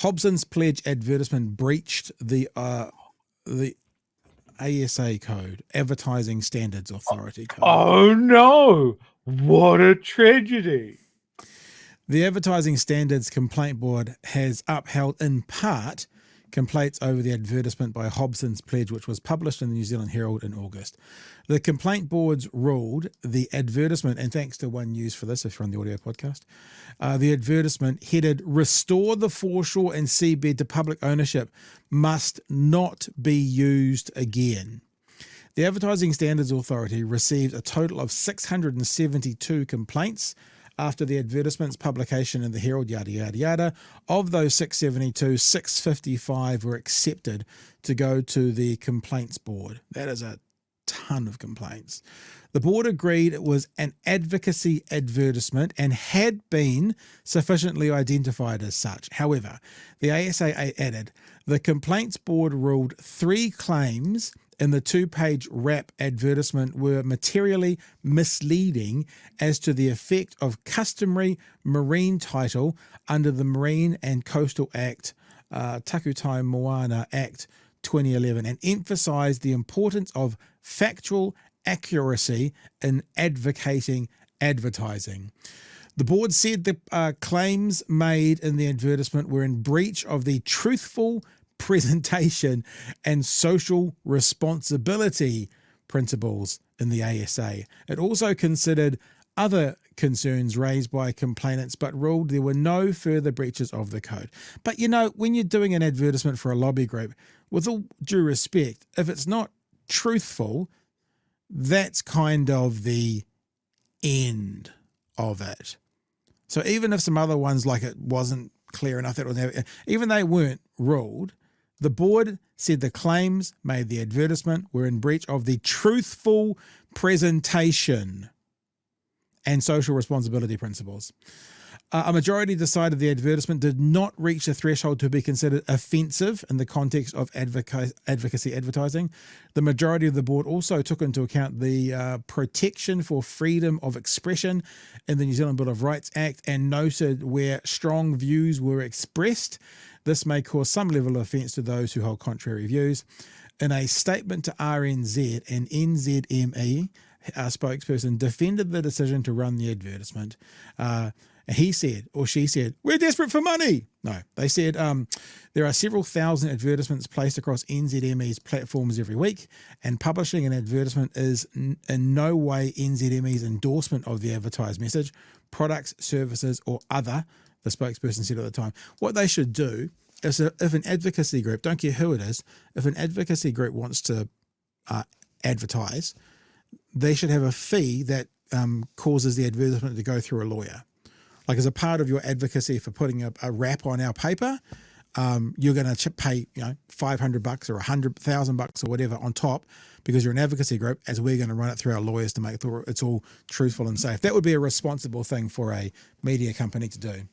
Hobson's pledge advertisement breached the ASA code, Advertising Standards Authority code. Oh no! What a tragedy! The Advertising Standards Complaint Board has upheld in part complaints over the advertisement by Hobson's pledge, which was published in the New Zealand Herald in August. The Complaint Boards ruled the advertisement, and thanks to One News for this if you're on the audio podcast, the advertisement headed "Restore the foreshore and seabed to public ownership must not be used again." The Advertising Standards Authority received a total of 672 complaints after the advertisement's publication in the Herald, yada, yada, yada. Of those 672, 655 were accepted to go to the Complaints Board. That is a ton of complaints. The board agreed it was an advocacy advertisement and had been sufficiently identified as such. However, the ASA added, the Complaints Board ruled 3 claims in the 2-page wrap advertisement were materially misleading as to the effect of customary marine title under the Marine and Coastal Act, Takutai Moana Act 2011, and emphasised the importance of factual accuracy in advocating advertising. The board said the claims made in the advertisement were in breach of the truthful presentation and social responsibility principles in the ASA. It also considered other concerns raised by complainants, but ruled there were no further breaches of the code. But you know, when you're doing an advertisement for a lobby group, with all due respect, if it's not truthful, that's kind of the end of it. So even if some other ones, like it wasn't clear enough, that was, even they weren't ruled, the board said the claims made the advertisement were in breach of the truthful presentation and social responsibility principles. A majority decided the advertisement did not reach the threshold to be considered offensive in the context of advocacy advertising. The majority of the board also took into account the protection for freedom of expression in the New Zealand Bill of Rights Act and noted where strong views were expressed, this may cause some level of offence to those who hold contrary views. In a statement to RNZ, an NZME spokesperson defended the decision to run the advertisement. He said, or she said, "We're desperate for money." No, they said there are several thousand advertisements placed across NZME's platforms every week, and publishing an advertisement is in no way NZME's endorsement of the advertised message, products, services, or other, the spokesperson said at the time. What they should do is, if an advocacy group, don't care who it is, if an advocacy group wants to advertise, they should have a fee that causes the advertisement to go through a lawyer. Like as a part of your advocacy for putting a wrap on our paper, you're going to pay $500 or $100,000 or whatever on top because you're an advocacy group, as we're going to run it through our lawyers to make sure it's all truthful and safe. That would be a responsible thing for a media company to do.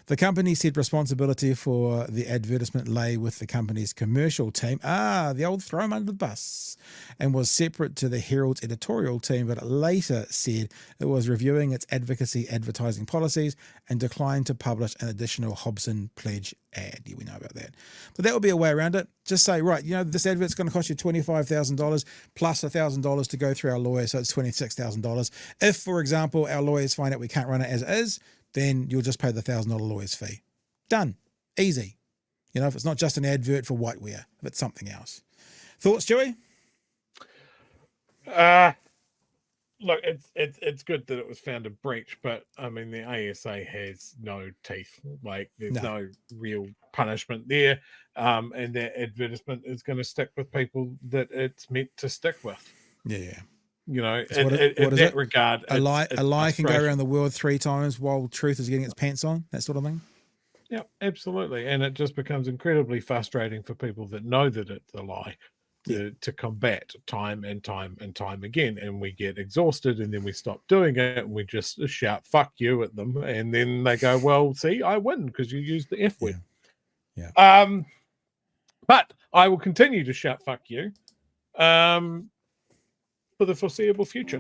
The company said responsibility for the advertisement lay with the company's commercial team, the old throw 'em under the bus, and was separate to the Herald's editorial team, but it later said it was reviewing its advocacy advertising policies and declined to publish an additional Hobson pledge ad. Yeah, we know about that. But that would be a way around it. Just say, right, this advert's going to cost you $25,000 plus $1,000 to go through our lawyer, so it's $26,000. If, for example, our lawyers find out we can't run it as it is, then you'll just pay the $1,000 lawyer's fee. Done. Easy. If it's not just an advert for whitewear, if it's something else. Thoughts, Joey? Look, it's good that it was found a breach, but I mean the ASA has no teeth. Like there's no real punishment there, and that advertisement is going to stick with people that it's meant to stick with. Yeah. In that regard, a lie can go around the world 3 times while truth is getting its pants on, that sort of thing. Yeah, absolutely. And it just becomes incredibly frustrating for people that know that it's a lie to combat time and time and time again. And we get exhausted and then we stop doing it and we just shout "fuck you" at them. And then they go, "Well, see, I win because you used the F word." Yeah. But I will continue to shout "fuck you" for the foreseeable future.